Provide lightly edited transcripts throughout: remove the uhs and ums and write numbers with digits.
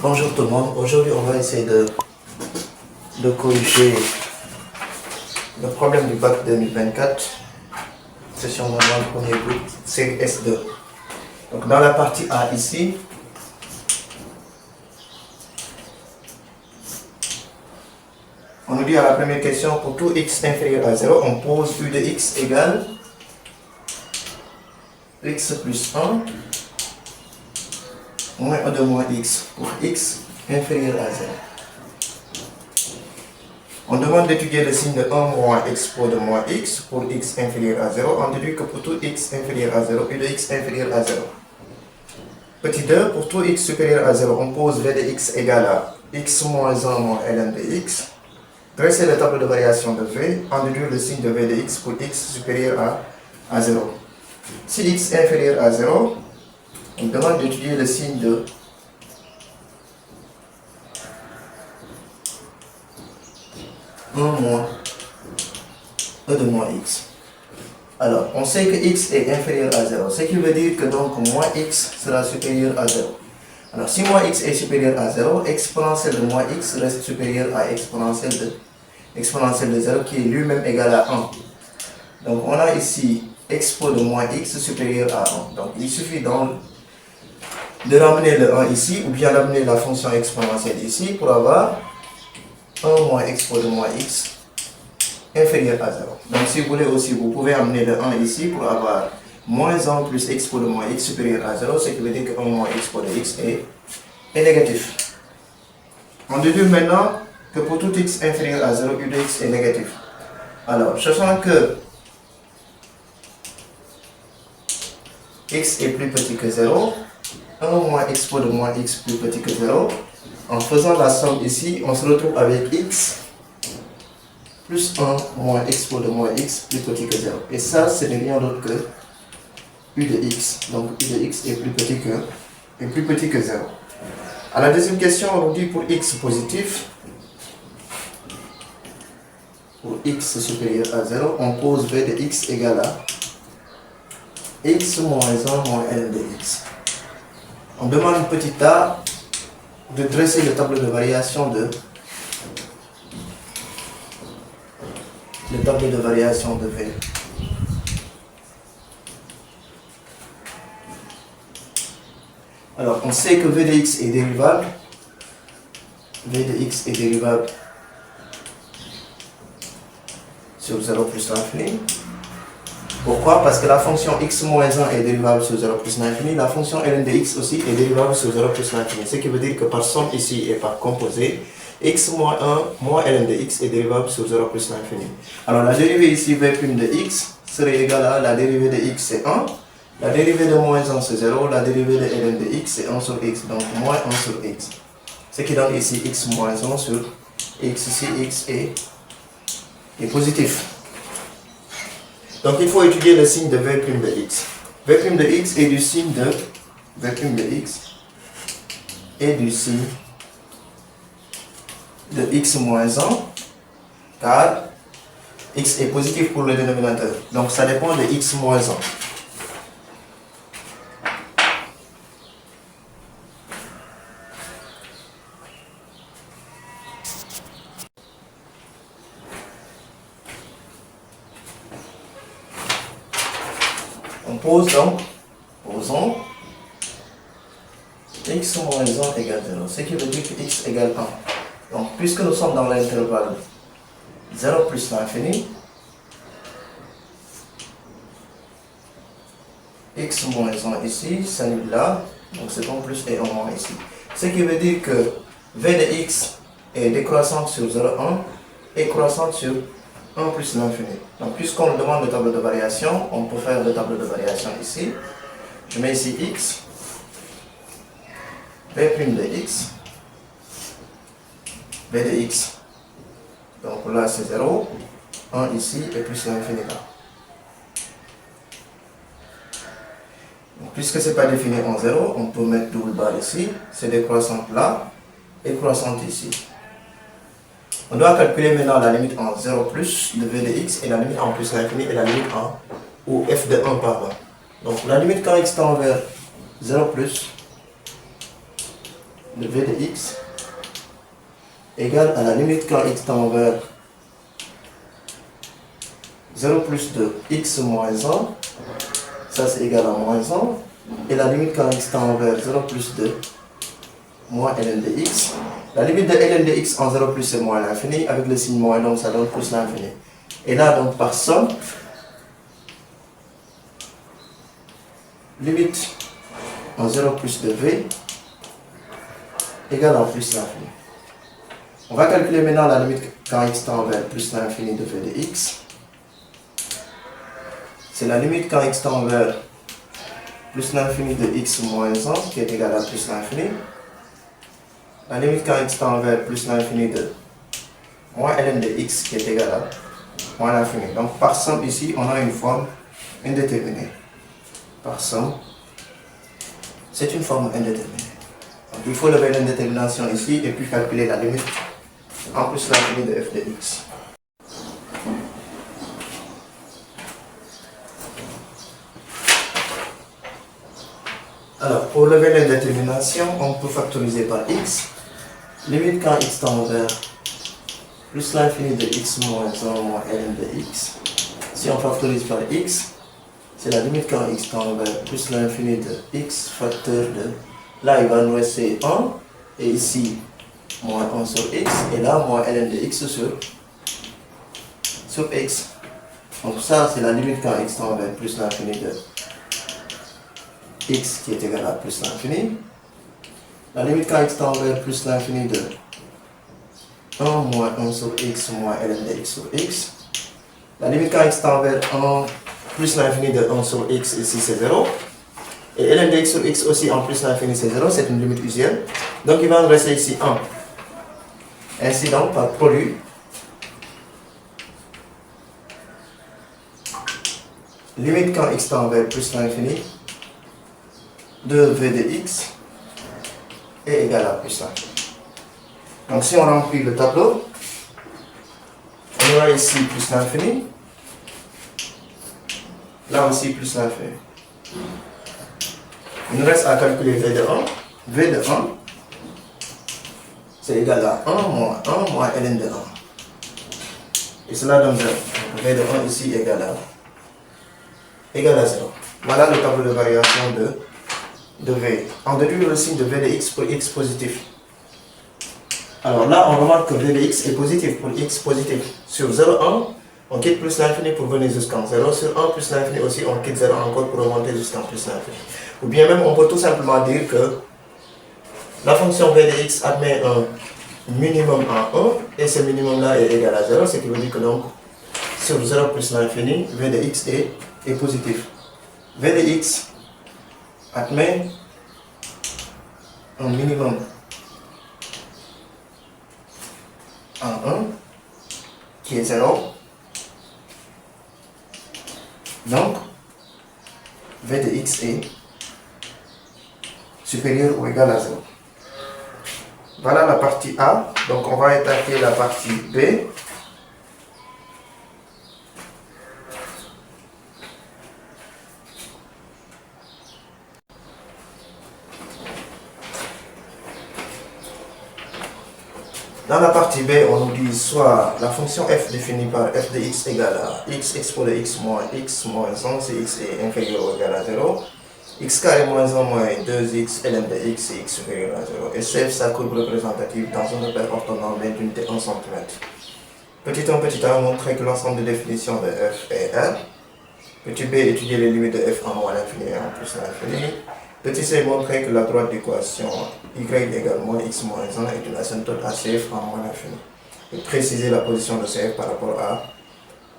Bonjour tout le monde, aujourd'hui on va essayer de corriger le problème du bac 2024, session normale premier groupe, série S2. Donc dans la partie A ici, on nous dit à la première question, pour tout x inférieur à 0, on pose u de x égale x plus 1 moins 1 de moins x pour x inférieur à 0. On demande d'étudier le signe de 1 moins expo de moins x pour x inférieur à 0. On déduit que pour tout x inférieur à 0, u de x inférieur à 0. Petit 2, pour tout x supérieur à 0, on pose v de x égale à x moins 1 moins ln de x. Dresser le tableau de variation de v, en déduire le signe de v de x pour x supérieur à 0. Si x est inférieur à 0, on demande d'étudier le signe de 1 moins e de moins x. Alors, on sait que x est inférieur à 0, ce qui veut dire que donc moins x sera supérieur à 0. Alors, si moins x est supérieur à 0, exponentielle de moins x reste supérieur à exponentielle de 0 qui est lui-même égal à 1. Donc, on a ici expo de moins x supérieur à 1. Donc, il suffit donc de ramener le 1 ici ou bien d'amener la fonction exponentielle ici pour avoir 1 moins expo de moins x inférieur à 0. Donc si vous voulez aussi, vous pouvez amener le 1 ici pour avoir moins 1 plus expo de moins x supérieur à 0, ce qui veut dire que 1 moins expo de x est négatif. On déduit maintenant que pour tout x inférieur à 0, u de x est négatif. Alors, sachant que x est plus petit que 0, 1 moins expo de moins x plus petit que 0, en faisant la somme ici, on se retrouve avec x plus 1 moins expo de moins x plus petit que 0. Et ça, ce n'est rien d'autre que u de x. Donc u de x est plus petit que 0. À la deuxième question, on nous dit pour x positif, pour x supérieur à 0, on pose v de x égale à x moins 1 moins n de x. On demande petit a de dresser le tableau de variation de V. Alors, on sait que V de x est dérivable. V de x est dérivable sur 0 plus l'infini. Pourquoi? Parce que la fonction x moins 1 est dérivable sur 0 plus l'infini. La fonction ln de x aussi est dérivable sur 0 plus l'infini. Ce qui veut dire que par somme ici et par composé, x moins 1 moins ln de x est dérivable sur 0 plus l'infini. Alors la dérivée ici v' de x serait égale à la dérivée de x c'est 1, la dérivée de moins 1 c'est 0, la dérivée de ln de x c'est 1 sur x, donc moins 1 sur x. Ce qui donne ici x moins 1 sur x, ici x est positif. Donc il faut étudier le signe de v' de x. V' de x est du signe de v' de x est du signe de x moins 1 car x est positif pour le dénominateur. Donc ça dépend de x moins 1. On pose donc, posons x moins 1 égale 0, ce qui veut dire que x égale 1. Donc, puisque nous sommes dans l'intervalle 0 plus l'infini, x moins 1 ici s'annule là, donc c'est 1 plus et 1 moins ici. Ce qui veut dire que v de x est décroissante sur 0,1 et croissante sur 1 plus l'infini. Donc, puisqu'on demande le tableau de variation, on peut faire le tableau de variation ici. Je mets ici x, v' de x, v de x. Donc là c'est 0, 1 ici et plus l'infini là. Donc, puisque ce n'est pas défini en 0, on peut mettre double barre ici, c'est décroissante là et croissante ici. On doit calculer maintenant la limite en 0 plus de v de x et la limite en plus l'infini et la limite en ou f de 1 par 1. Donc la limite quand x tend vers 0 plus de v de x égale à la limite quand x tend vers 0 plus de x moins 1, ça c'est égal à moins 1, et la limite quand x tend vers 0 plus de moins ln de x. La limite de ln de x en 0 plus c'est moins l'infini, avec le signe moins, donc ça donne plus l'infini. Et là, donc par somme, limite en 0 plus de v égale à plus l'infini. On va calculer maintenant la limite quand x tend vers plus l'infini de v de x. C'est la limite quand x tend vers plus l'infini de x moins 1 qui est égal à plus l'infini. La limite quand x tend vers plus l'infini de moins ln de x qui est égal à moins l'infini. Donc par somme ici, on a une forme indéterminée. Par somme, c'est une forme indéterminée. Donc il faut lever l'indétermination ici et puis calculer la limite en plus l'infini de f de x. Alors, pour lever l'indétermination, on peut factoriser par x. Limite quand x tend vers plus l'infini de x moins 1 moins ln de x. Si on factorise par x, c'est la limite quand x tend vers plus l'infini de x facteur de... Là, il va nous rester 1, et ici, moins 1 sur x, et là, moins ln de x sur x. Donc ça, c'est la limite quand x tend vers plus l'infini de x qui est égal à plus l'infini. La limite quand x tend vers plus l'infini de 1 moins 1 sur x moins ln de x sur x. La limite quand x tend vers 1 plus l'infini de 1 sur x, ici c'est 0. Et ln de x sur x aussi en plus l'infini c'est 0, c'est une limite usuelle. Donc il va nous rester ici 1. Ainsi donc, par produit, limite quand x tend vers plus l'infini de v de x est égal à plus l'infini. Donc si on remplit le tableau, on aura ici plus l'infini, là aussi plus l'infini. Il nous reste à calculer v de 1. V de 1, c'est égal à 1 moins ln de 1. Et cela donne 0. V de 1 ici égal à 0. Voilà le tableau de variation de v. On déduit le signe de v de x pour x positif. Alors là, on remarque que v de x est positif pour x positif. Sur 0, 1, on quitte plus l'infini pour venir jusqu'en 0. Sur 1 plus l'infini aussi, on quitte 0 encore pour remonter jusqu'en plus l'infini. Ou bien même, on peut tout simplement dire que la fonction v de x admet un minimum en 1 et ce minimum-là est égal à 0, ce qui veut dire que donc, sur 0 plus l'infini, v de x est positif. V de x admet un minimum en 1 qui est 0. Donc, v de x est supérieur ou égal à 0. Voilà la partie A. Donc, on va attaquer la partie B. Dans la partie B, on nous dit soit la fonction f définie par f de x égale à x exposé x moins 1 si x est inférieur ou égal à 0, x carré moins 1 moins 2x ln de x et x supérieur à 0. Et suivre sa courbe représentative dans un repère orthonormé d'unité 1 cm. Petit 1, petit a, montrer que l'ensemble des définitions de f est R. Petit b, étudier les limites de f en moins l'infini et en plus l'infini. Petit c, montrer que la droite d'équation y égale moins x moins 1 est une asymptote à CF en moins l'infini. Et préciser la position de CF par rapport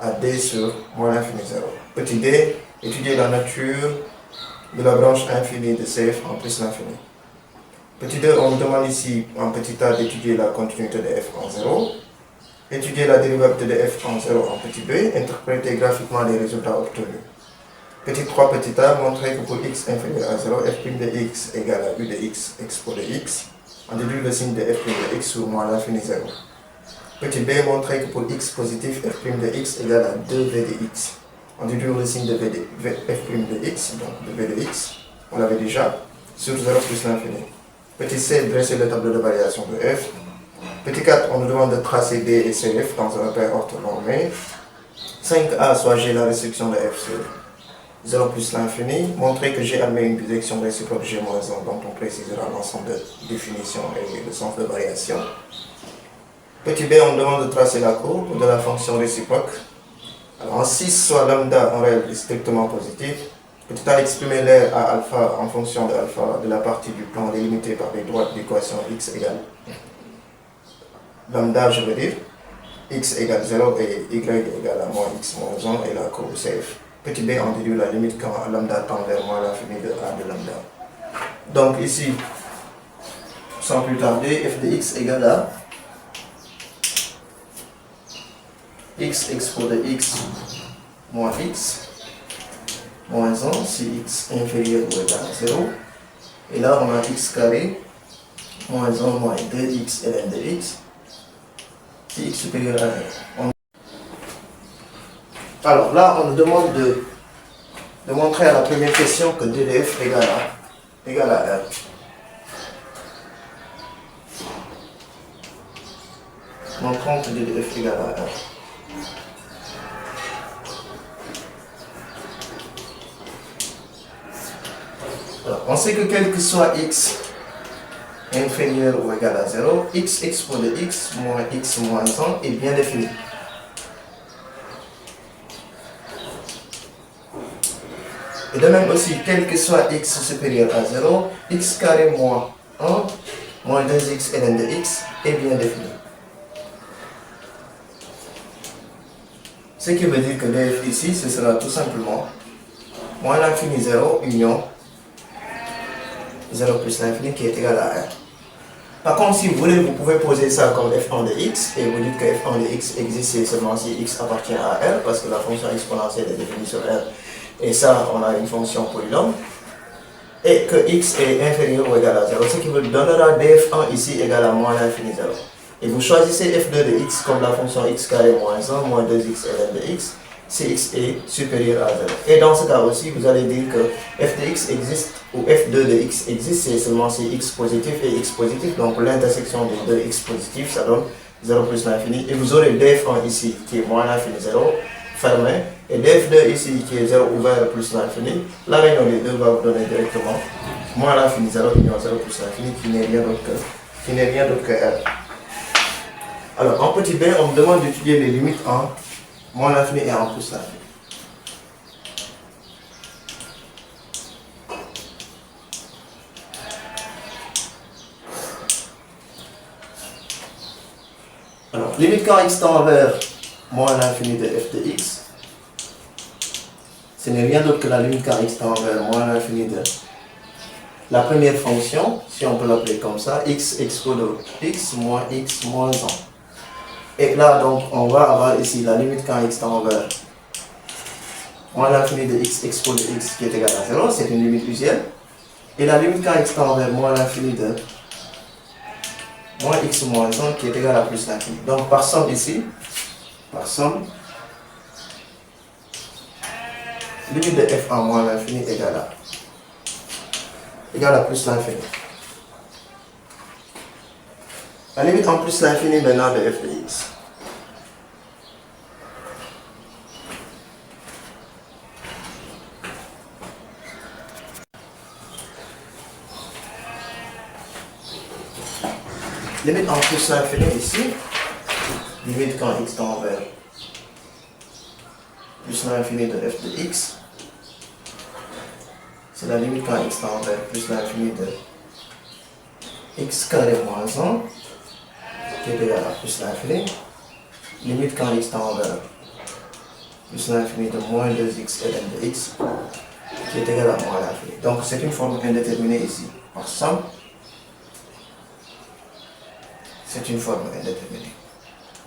à d sur moins l'infini 0. Petit d, étudier la nature de la branche infinie de CF en plus l'infini. Petit 2, on demande ici en petit a d'étudier la continuité de f en 0. Étudier la dérivable de f en 0 en petit b, interpréter graphiquement les résultats obtenus. Petit 3, petit a, montrer que pour x inférieur à 0, f' de x égale à u de x exposé x. On déduit le signe de f' de x sur moins l'infini 0. Petit b, montrer que pour x positif, f' de x égale à 2v de x. On déduit le signe de f' de x, donc de v de x, on l'avait déjà, sur 0 plus l'infini. Petit c, dresser le tableau de variation de f. Petit 4, on nous demande de tracer D et CF dans un repère orthonormé. 5a, soit j'ai la restriction de f sur 0 plus l'infini. Montrer que G admet une bisection réciproque G-1, dont on précisera l'ensemble de définitions et le sens de variation. Petit b, on demande de tracer la courbe de la fonction réciproque. Alors en 6, soit lambda en réel est strictement positif. Petit a, exprimer l'air à alpha en fonction de alpha de la partie du plan délimitée par les droites d'équation x égale. Lambda, je veux dire, x égale 0 et y égale à moins x moins 1 et la courbe CF. Petit b, on déduit la limite quand lambda tend vers moins l'infini de a de lambda. Donc ici, sans plus tarder, f de x égale à x expo de x moins x moins 1 si x inférieur ou égal à 0. Et là, on a x carré moins 1 moins 2x ln de x si x supérieur à 1. Alors là, on nous demande de montrer à la première question que d de f égale à R. Montrons que d de f égale à R. Alors, on sait que quel que soit x inférieur ou égal à 0, x expo de x moins 1 est bien défini. Et de même aussi, quel que soit x supérieur à 0, x carré moins 1 moins 2x ln de x est bien défini. Ce qui veut dire que df ici, ce sera tout simplement moins l'infini 0 union 0 plus l'infini qui est égal à R. Par contre, si vous voulez, vous pouvez poser ça comme f1 de x et vous dites que f1 de x existe seulement si x appartient à R parce que la fonction exponentielle est définie sur R. Et ça, on a une fonction polynôme. Et que x est inférieur ou égal à 0, ce qui vous donnera df1 ici égal à moins l'infini 0. Et vous choisissez f2 de x comme la fonction x carré moins 1 moins 2x ln de x si x est supérieur à 0. Et dans ce cas aussi, vous allez dire que f de x existe ou f2 de x existe c'est seulement si x positif et x positif. Donc l'intersection des deux x positifs, ça donne 0 plus l'infini. Et vous aurez df1 ici qui est moins l'infini 0 fermé. Et df2 ici qui est 0 ouvert plus l'infini. La réunion des deux va vous donner directement moins l'infini 0 union 0 plus l'infini qui n'est rien d'autre que R. Alors en petit b, on me demande d'étudier les limites en moins l'infini et en plus l'infini. Alors, limite quand x tend vers moins l'infini de f de x, ce n'est rien d'autre que la limite quand x tend vers moins l'infini de la première fonction, si on peut l'appeler comme ça, x expo de x moins 1. Et là, donc, on va avoir ici la limite quand x tend vers moins l'infini de x expo de x qui est égal à 0, c'est une limite usuelle. Et la limite quand x tend vers moins l'infini de moins x moins 1 qui est égal à plus l'infini. Donc, par somme ici, limite de f en moins l'infini égale à plus l'infini. La limite en plus l'infini maintenant de f de x. Limite en plus l'infini ici, limite quand x tend vers plus l'infini de f de x, c'est la limite quand x tend vers plus l'infini de x carré moins 1 qui est égal à plus l'infini, limite quand x tend vers plus l'infini de moins 2x ln de x qui est égal à moins l'infini. Donc c'est une forme indéterminée ici, par somme. C'est une forme indéterminée.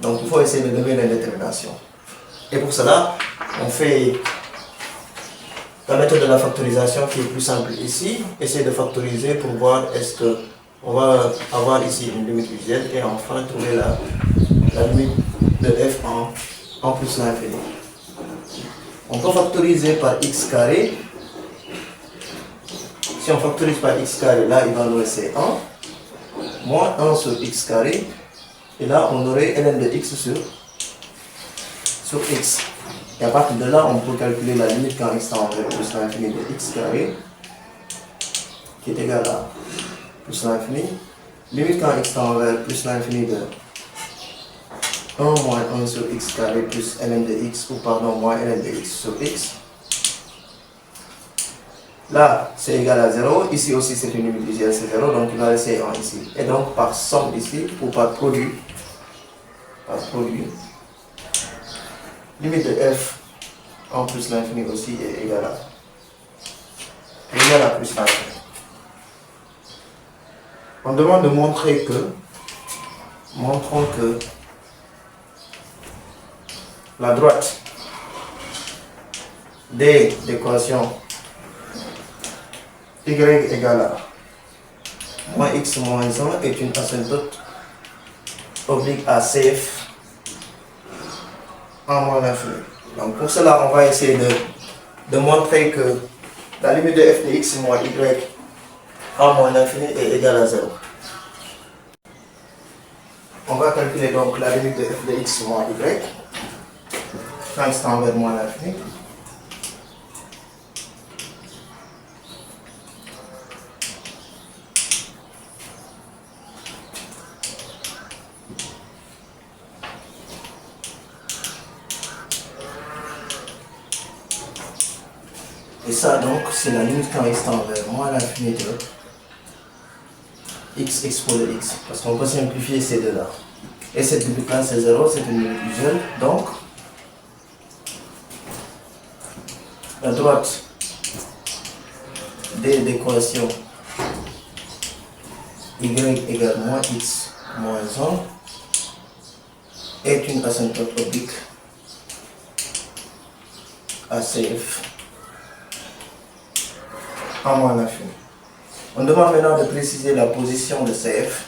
Donc il faut essayer de donner l'indétermination. Et pour cela, on fait la méthode de la factorisation qui est plus simple ici. Essayer de factoriser pour voir est-ce que on va avoir ici une limite usuelle et enfin trouver la limite de f en plus l'infini. On peut factoriser par x carré. Si on factorise par x carré, là il va nous rester 1. moins 1 sur x carré. Et là, on aurait ln de x sur x. Et à partir de là, on peut calculer la limite quand x tend vers plus l'infini de x carré, qui est égal à plus l'infini. Limite quand x tend vers plus l'infini de 1 moins 1 sur x carré plus ln de x, ou pardon, moins ln de x sur x. Là, c'est égal à 0. Ici aussi, c'est une limite visuelle, c'est 0. Donc, il va laisser 1 ici. Et donc, par somme ici, ou par produit, limite de f en plus l'infini aussi est égal à plus l'infini. On demande de montrer que, montrons que la droite des équations y égale à moins x moins 1 est une asymptote oblique à CF en moins l'infini. Donc pour cela, on va essayer de montrer que la limite de f de x moins y en moins l'infini est égale à 0. On va calculer donc la limite de f de x moins y quand x tend vers moins l'infini. Et ça donc, c'est la limite quand x tend vers moins l'infini de x exposé x. Parce qu'on peut simplifier ces deux-là. Et cette limite-là, c'est 0, c'est une limite usuelle. Donc, la droite des équations y égale moins x moins 1 est une asymptote oblique à CF en moins l'infini. On demande maintenant de préciser la position de CF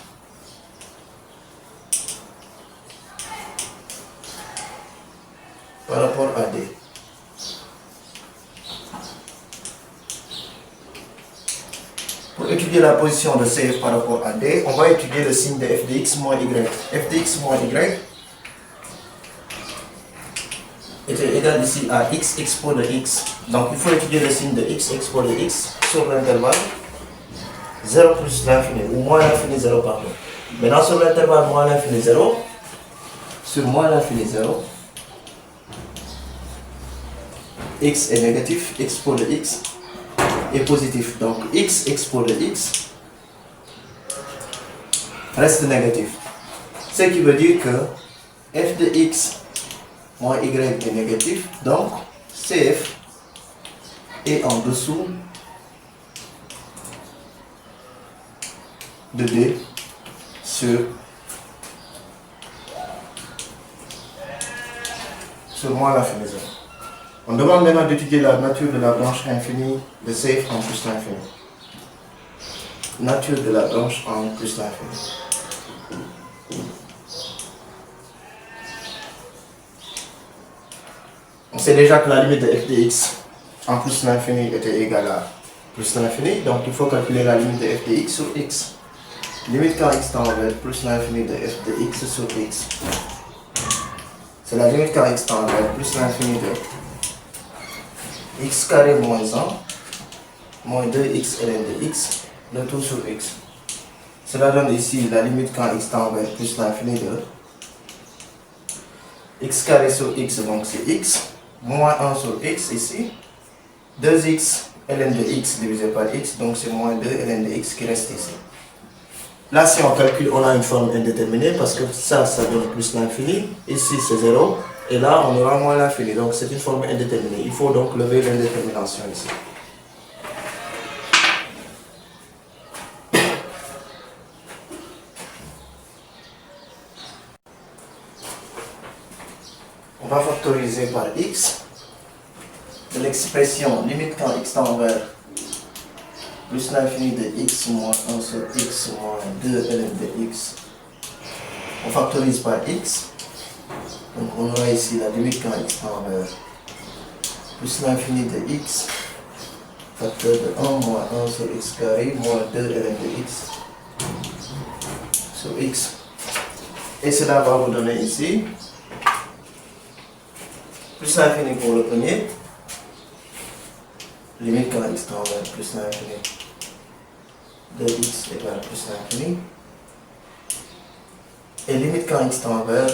par rapport à D. Pour étudier la position de CF par rapport à D, on va étudier le signe de f de x moins y. F de x moins y était égal ici à x expo de x. Donc il faut étudier le signe de x expo de x sur l'intervalle 0 plus l'infini, ou moins l'infini 0, pardon. Maintenant sur l'intervalle moins l'infini 0, sur moins l'infini 0, x est négatif, expo de x est positif. Donc x expo de x reste négatif. Ce qui veut dire que f de x moins y est négatif, donc CF est en dessous de D sur moins l'infini 0. On demande maintenant d'étudier la nature de la branche infinie de CF en plus l'infini. Nature de la branche en plus l'infini. On sait déjà que la limite de f de x en plus l'infini était égale à plus l'infini, donc il faut calculer la limite de f de x sur x. Limite quand x tend vers plus l'infini de f de x sur x. C'est la limite quand x tend vers plus l'infini de x carré moins 1 moins 2x ln de x, le tout sur x. Cela donne ici la limite quand x tend vers plus l'infini de x carré sur x, donc c'est x, moins 1 sur x ici, 2x ln de x divisé par x, donc c'est moins 2 ln de x qui reste ici. Là, si on calcule, on a une forme indéterminée parce que ça donne plus l'infini. Ici, c'est 0. Et là, on aura moins l'infini. Donc, c'est une forme indéterminée. Il faut donc lever l'indétermination ici. On va factoriser par x de l'expression limite quand x tend vers plus l'infini de x moins 1 sur x moins 2 ln de x. On factorise par x. Donc on aura ici la limite quand x tend vers plus l'infini de x, facteur de 1 moins 1 sur x carré moins 2 ln de x. sur x. Et cela va vous donner ici plus l'infini pour le premier, limite quand x tend vers plus l'infini de x égale plus l'infini, et limite quand x tend vers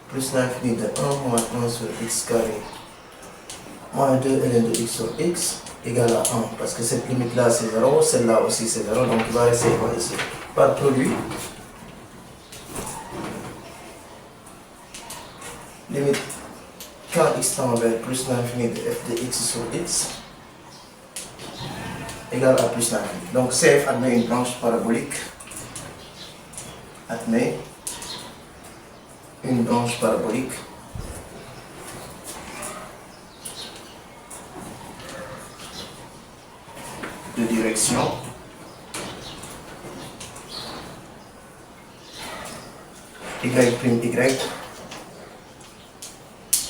plus l'infini de 1 moins 1 sur x carré moins 2 ln de x sur x égale à 1, parce que cette limite là c'est 0, celle-là aussi c'est 0, donc il va rester 1 ici. Par produit, limite quand x tend vers plus l'infini de f de x sur x égale à plus l'infini. Donc CF admet une branche parabolique, admet une branche parabolique de direction y',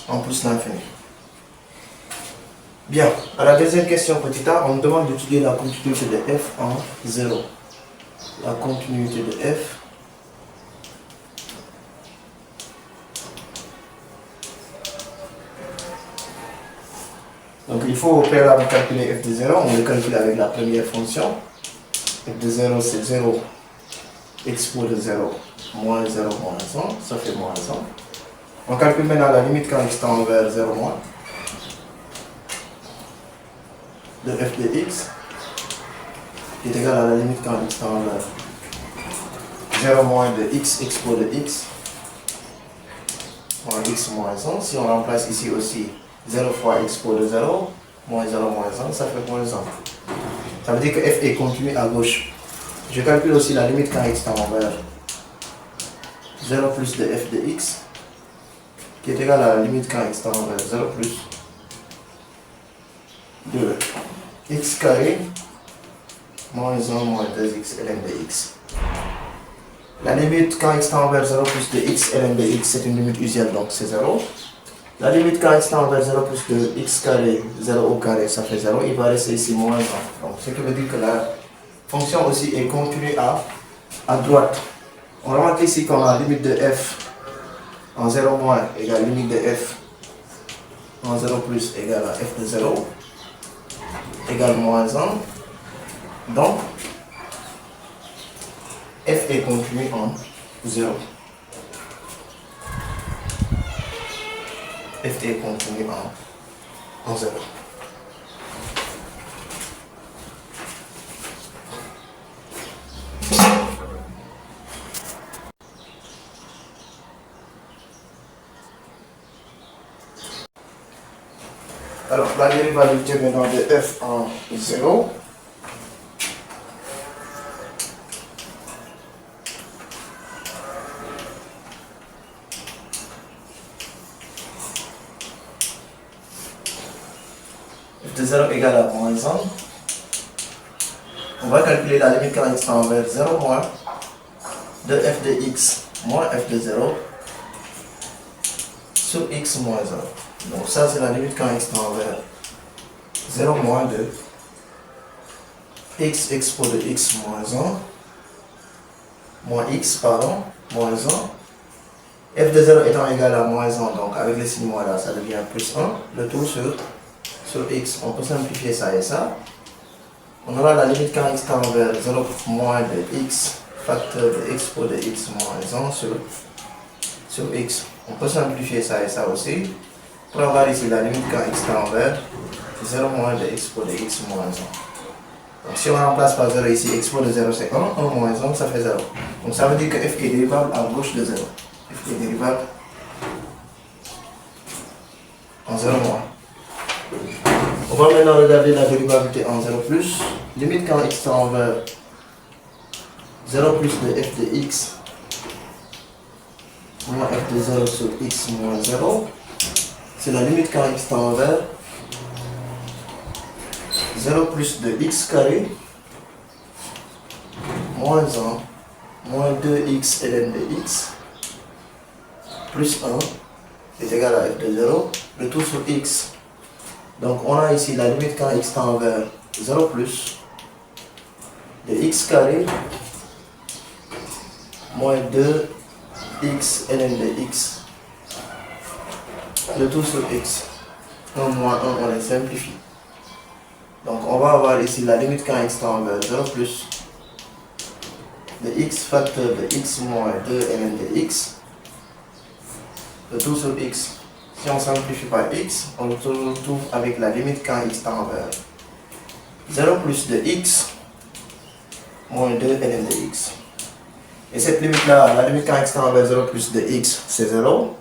en plus l'infini. Bien, à la deuxième question petit a, on me demande d'étudier la continuité de f en 0. La continuité de f donc il faut au préalable calculer f de 0, on le calcule avec la première fonction. F de 0 c'est 0 expo de 0 moins 0 moins 1, ça fait moins 1. On calcule maintenant la limite quand x tend vers 0 moins de f de x qui est égal à la limite quand x tend vers 0 moins de x expo de x moins x moins 1. Si on remplace ici aussi 0 fois expo de 0 moins 0 moins 1, ça fait moins 1. Ça veut dire que f est continu à gauche. Je calcule aussi la limite quand x tend vers 0 plus de f de x qui est égal à la limite quand x tend vers 0 plus de x carré moins 1 moins 2x ln de x. La limite quand x tend vers 0 plus de x ln de x, c'est une limite usuelle, donc c'est 0. La limite quand x tend vers 0 plus de x carré, 0 au carré, ça fait 0. Il va rester ici moins 1. Donc ce qui veut dire que la fonction aussi est continue à droite. On remarque ici qu'on a la limite de f en 0 moins égale limite de f en 0 plus égale à f de 0 égale moins 1. Donc, f est continu en 0. F est continu en 0. Alors, la dérivalité maintenant de f en 0. F de 0 égale à moins 1. On va calculer la limite quand x tend vers 0 moins de f de x moins f de 0 sur x moins 1. Donc ça c'est la limite quand x tend vers 0 moins de x expo de x moins 1 moins x pardon moins 1. F de 0 étant égal à moins 1, donc avec le signe moins là ça devient plus 1, le tout sur x. On peut simplifier ça et ça. On aura la limite quand x tend vers 0 moins de x facteur de expo de x moins 1 sur x. On peut simplifier ça et ça aussi. Pour avoir ici la limite quand x tend vers 0 moins de expo de x moins 1. Donc si on remplace par 0 ici, expo de 0 c'est 1, 1 moins 1 ça fait 0. Donc ça veut dire que f est dérivable à gauche de 0. F est dérivable en 0 moins. On va maintenant regarder la dérivabilité en 0 plus. Limite quand x tend vers 0 plus de f de x moins f de 0 sur x moins 0. C'est la limite quand x tend vers 0 plus de x carré moins 1 moins 2x ln de x plus 1 est égal à f de 0, le tout sur x. Donc on a ici la limite quand x tend vers 0 plus de x carré moins 2x ln de x, le tout sur x. 1 moins 1, on les simplifie. Donc on va avoir ici la limite quand x tend vers 0 plus de x facteur de x moins 2 ln de x, le tout sur x. Si on simplifie par x, on se retrouve avec la limite quand x tend vers 0 plus de x moins 2 ln de x. Et cette limite-là, la limite quand x tend vers 0 plus de x, c'est 0.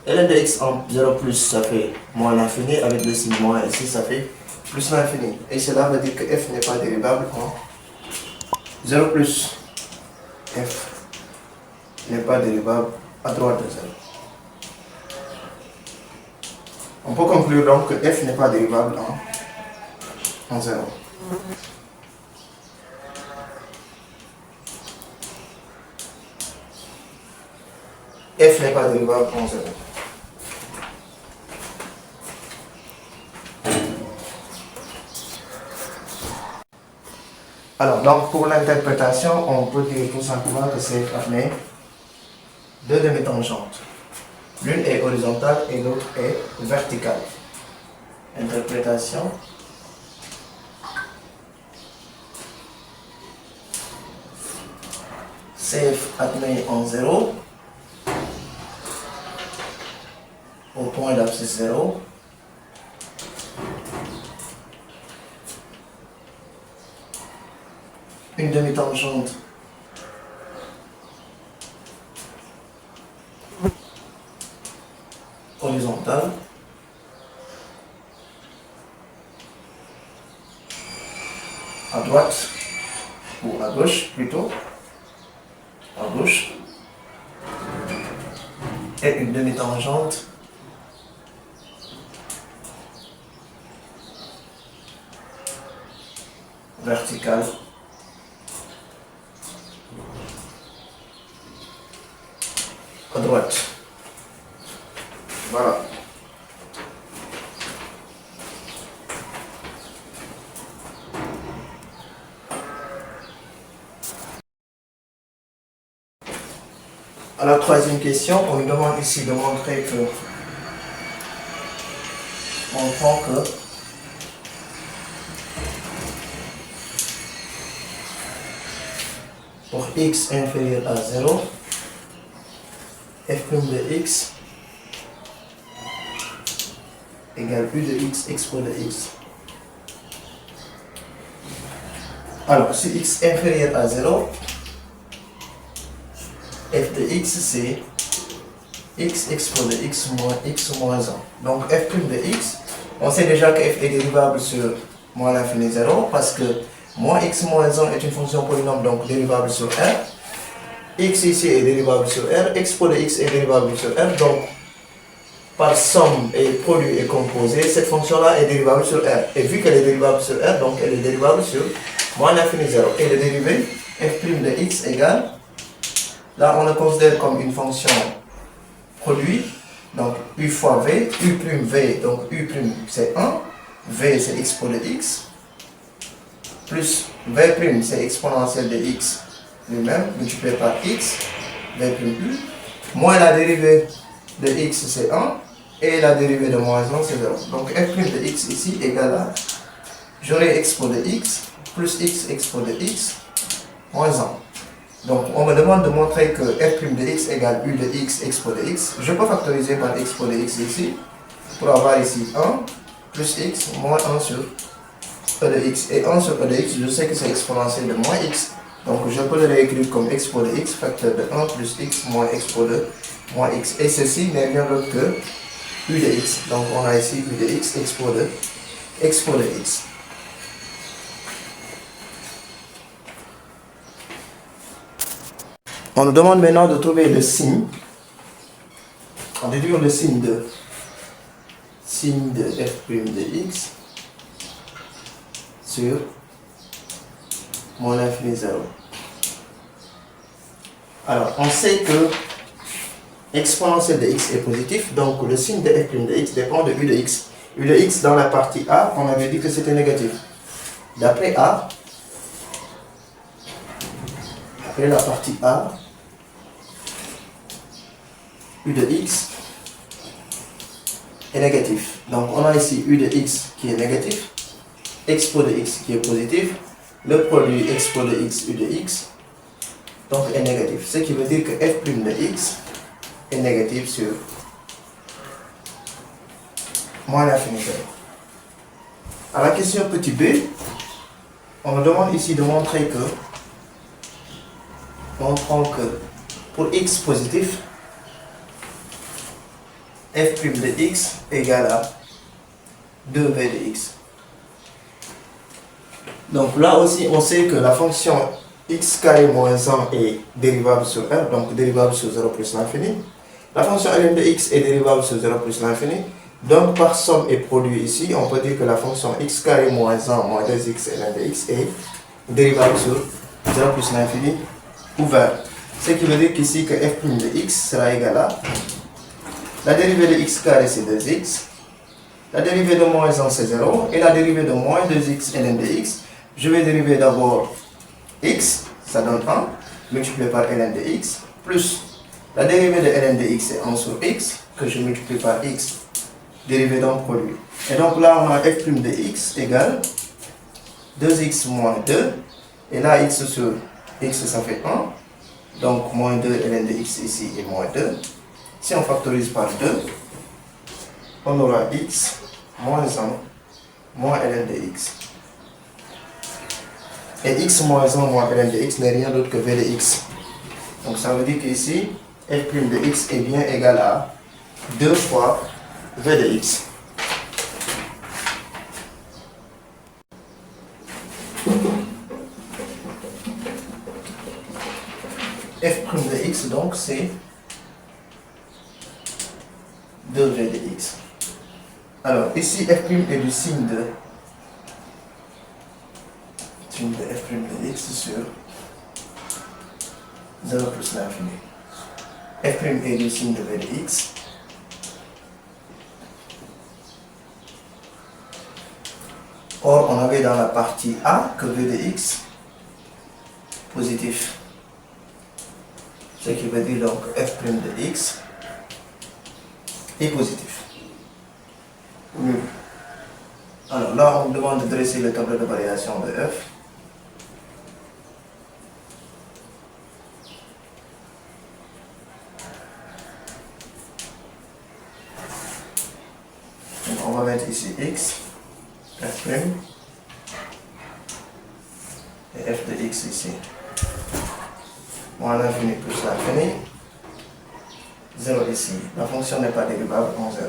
ln de x en 0 plus, ça fait moins l'infini, avec le signe moins ici, ça fait plus l'infini. Et cela veut dire que f n'est pas dérivable en 0 plus. F n'est pas dérivable à droite de 0. On peut conclure donc que f n'est pas dérivable en 0. F n'est pas dérivable en 0. Alors, donc pour l'interprétation, on peut dire tout simplement que c'est admet deux demi-tangentes. L'une est horizontale et l'autre est verticale. Interprétation. CF admet en 0 au point d'abscisse 0. Une demi-tangente horizontale à droite ou à gauche plutôt, à gauche, et une demi-tangente verticale à droite. Voilà. À la troisième question, on nous demande ici de montrer que on prend que pour x inférieur à 0, f' de x égale u de x expo de x. Alors, si x inférieur à 0, f de x c'est x expo de x moins 1. Donc f' de x, on sait déjà que f est dérivable sur moins l'infini 0 parce que moins x moins 1 est une fonction polynôme, donc dérivable sur R. X ici est dérivable sur R, expo de x est dérivable sur R, donc par somme et produit et composé, cette fonction-là est dérivable sur R. Et vu qu'elle est dérivable sur R, donc elle est dérivable sur moins l'infini 0. Et le dérivé f' de x égale, là on le considère comme une fonction produit, donc u fois v, u'v, donc u' c'est 1, v c'est expo de x, plus v' c'est exponentielle de x lui-même, multiplié par x, v', moins la dérivée de x c'est 1, et la dérivée de moins 1 c'est 0. Donc f' de x ici égale à, j'aurai expo de x, plus x expo de x, moins 1. Donc on me demande de montrer que f' de x égale u de x expo de x. Je peux factoriser par expo de x ici, pour avoir ici 1, plus x, moins 1 sur e de x. Et 1 sur e de x, je sais que c'est exponentiel de moins x. Donc je peux le réécrire comme expo de x, facteur de 1 plus x moins expo de moins x. Et ceci n'est rien d'autre que u de x. Donc on a ici u de x expo de x. On nous demande maintenant de trouver le signe. On déduit le signe de f' de x sur moins l'infini 0. Alors, on sait que exponentielle de x est positif, donc le signe de f' de x dépend de u de x. U de x dans la partie A, on avait dit que c'était négatif. D'après A, après la partie A, u de x est négatif. Donc on a ici u de x qui est négatif, expo de x qui est positif, le produit expo de x, u de x, donc est négatif. Ce qui veut dire que f' de x est négatif sur moins l'infini 0. À la question petit b, on me demande ici de montrer que, montrons que pour x positif, f' de x égale à 2v de x. Donc là aussi, on sait que la fonction x carré moins 1 est dérivable sur r, donc dérivable sur 0 plus l'infini. La fonction ln de x est dérivable sur 0 plus l'infini. Donc par somme et produit ici, on peut dire que la fonction x carré moins 1 moins 2x ln de x est dérivable sur 0 plus l'infini ouvert. Ce qui veut dire qu'ici que f' de x sera égal à la dérivée de x carré c'est 2x, la dérivée de moins 1 c'est 0 et la dérivée de moins 2x ln de x. Je vais dériver d'abord x, ça donne 1, multiplié par ln de x, plus la dérivée de ln de x c'est 1 sur x, que je multiplie par x, dérivée d'un produit. Et donc là on a f' de x égale 2x moins 2, et là x sur x ça fait 1, donc moins 2 ln de x ici est moins 2. Si on factorise par 2, on aura x moins 1 moins ln de x. Et x moins 1 moins ln de x n'est rien d'autre que v de x. Donc ça veut dire qu'ici, f' de x est bien égal à 2 fois v de x. f' de x donc c'est 2v de x. Alors ici f' est du signe de f' de x sur 0 plus l'infini. f' est du signe de v de x. Or on avait dans la partie A que v de x positif. Ce qui veut dire donc f' de x est positif. Alors là, on me demande de dresser le tableau de variation de f. Donc, on va mettre ici x, f', et f de x ici. Moins l'infini plus l'infini. 0 ici. La fonction n'est pas dérivable en 0.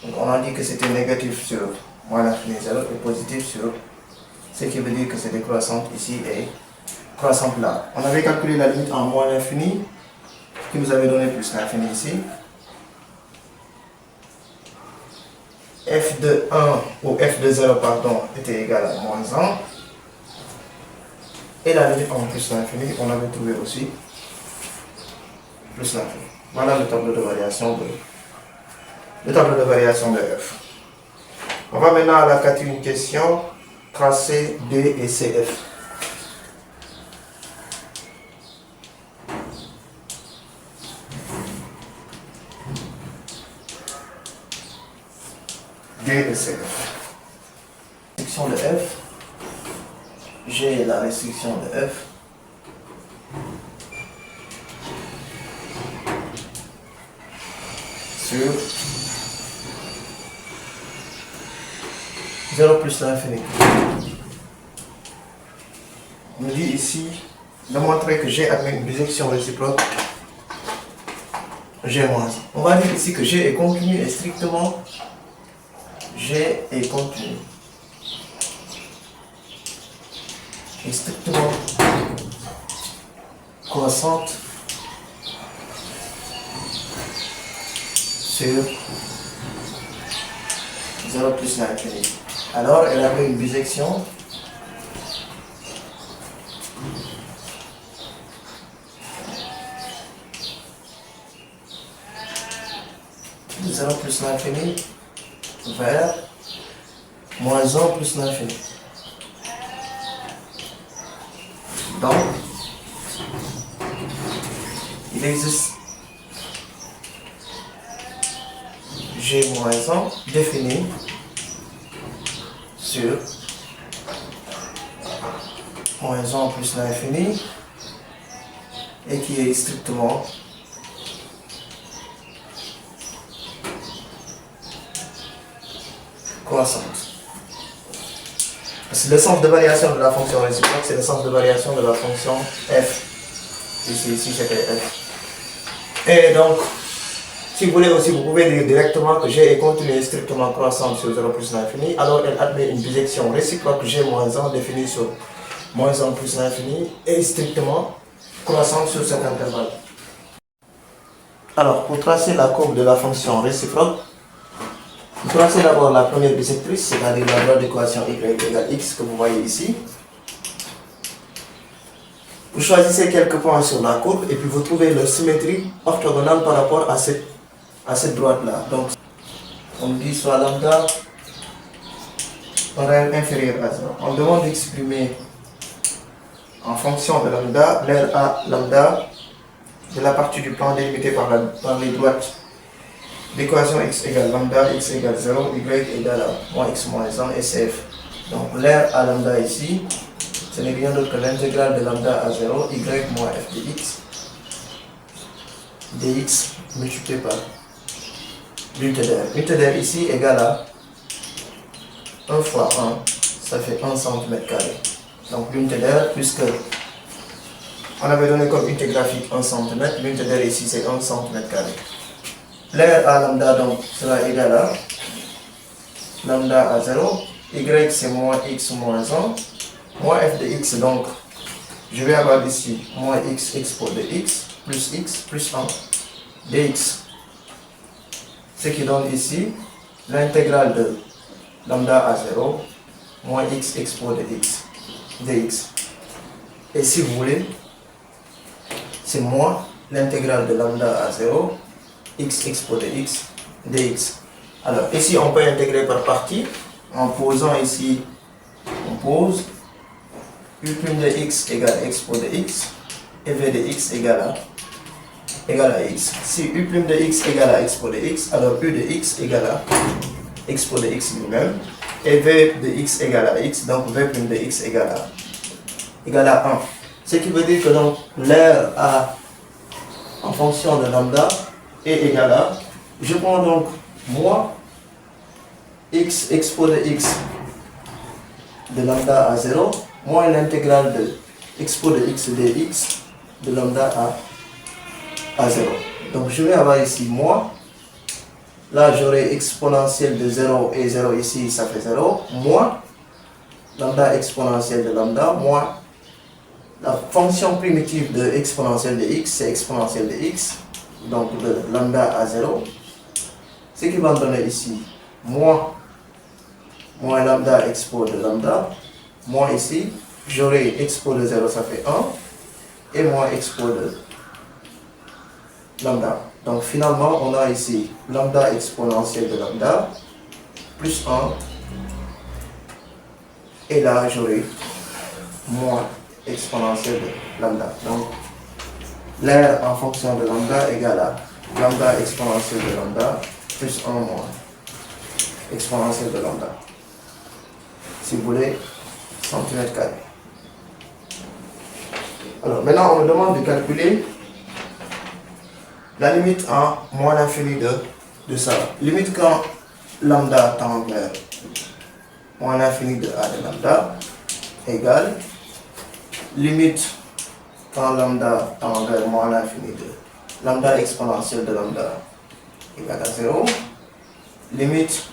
Donc on a dit que c'était négatif sur moins l'infini 0 et positif sur, ce qui veut dire que c'est décroissante ici et croissante là. On avait calculé la limite en moins l'infini qui nous avait donné plus l'infini ici. F de 1 ou f de 0 pardon était égal à moins 1. Et la limite en plus l'infini, on avait trouvé aussi plus l'infini. Voilà le tableau de variation de f. On va maintenant à la quatrième question, tracé D et CF. D et CF. Restriction de f. G est la restriction de f. Sur 0 plus l'infini. On nous dit ici de montrer que G admet une bisection réciproque G-. On va dire ici que G est continu et strictement G est continu. Et strictement croissante sur 0 plus l'infini. Alors, elle avait une bisection de 0 plus l'infini vers moins 1 plus l'infini. Donc, il existe g-1 défini sur moins 1 plus l'infini et qui est strictement croissante. Parce que le sens de variation de la fonction réciproque, c'est le sens de variation de la fonction f. Ici c'était f. Et donc, si vous voulez aussi, vous pouvez dire directement que g est continue et strictement croissante sur 0 plus l'infini, alors elle admet une bisection réciproque g-1 définie sur moins 1 plus l'infini et strictement croissante sur cet intervalle. Alors, pour tracer la courbe de la fonction réciproque, vous tracez d'abord la première bisectrice, c'est-à-dire la droite d'équation y égale x que vous voyez ici. Vous choisissez quelques points sur la courbe et puis vous trouvez leur symétrie orthogonale par rapport à cette droite-là. Donc, on dit soit lambda horaire inférieur à 0. On demande d'exprimer en fonction de lambda, l'aire à lambda de la partie du plan délimitée par les droites d'équation x égale lambda, x égale 0, y égale à moins x moins 1 et cf. Donc l'aire à lambda ici, ce n'est rien d'autre que l'intégrale de lambda à 0, y moins f de x, dx multiplié par l'unité d'aire. L'unité d'aire ici égale à 1 fois 1, ça fait 1 cm². Donc l'unité d'aire, puisque on avait donné comme unité graphique 1 cm, l'unité d'aire ici c'est 1 cm². L'aire à lambda donc sera égal à lambda à 0, y c'est moins x moins 1, moins f de x, donc je vais avoir ici moins x expo de x plus 1 dx, ce qui donne ici l'intégrale de lambda à 0 moins x expo de x dx. Et si vous voulez, c'est moins l'intégrale de lambda à 0 x expo de x dx. Alors ici on peut intégrer par partie en posant ici, on pose u' de x égale expo de x et v de x égale à x. Si u' de x égale à expo de x, alors u de x égale à expo de x lui-même et v de x égale à x, donc v' de x égale à 1. Ce qui veut dire que donc l'aire en fonction de lambda est égal à, je prends donc moins x expo de x de lambda à 0 moins l'intégrale de expo de x dx de lambda à 0. Donc je vais avoir ici moins, là j'aurai exponentielle de 0 et 0 ici ça fait 0, moins lambda exponentielle de lambda, moins la fonction primitive de exponentielle de x, c'est exponentielle de x, donc de lambda à 0, ce qui va me donner ici moins lambda expo de lambda, moins ici, j'aurai expo de 0, ça fait 1, et moins expo de lambda. Donc finalement, on a ici lambda exponentielle de lambda, plus 1, et là j'aurai moins exponentielle de lambda. Donc l'aire en fonction de lambda égale à lambda exponentielle de lambda plus 1 moins exponentielle de lambda. Si vous voulez, cm². Alors maintenant on me demande de calculer la limite en moins l'infini de ça. Limite quand lambda tend vers moins l'infini de a de lambda égale limite quand lambda tend vers moins l'infini de lambda exponentielle de lambda égale à 0, limite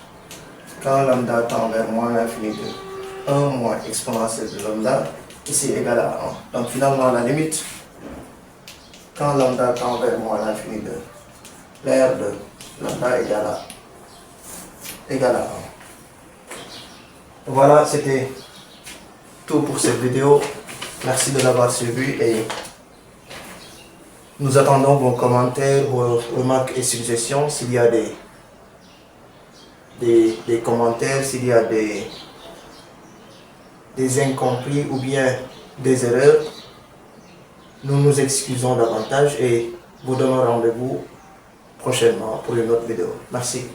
quand lambda tend vers moins l'infini de 1 moins exponentielle de lambda ici égale à 1. Donc finalement la limite quand lambda tend vers moins l'infini de l'aire de lambda égale à 1. Voilà, c'était tout pour cette vidéo. Merci de l'avoir suivi et nous attendons vos commentaires, vos remarques et suggestions. S'il y a des commentaires, s'il y a des incompris ou bien des erreurs, nous nous excusons davantage et vous donnons rendez-vous prochainement pour une autre vidéo. Merci.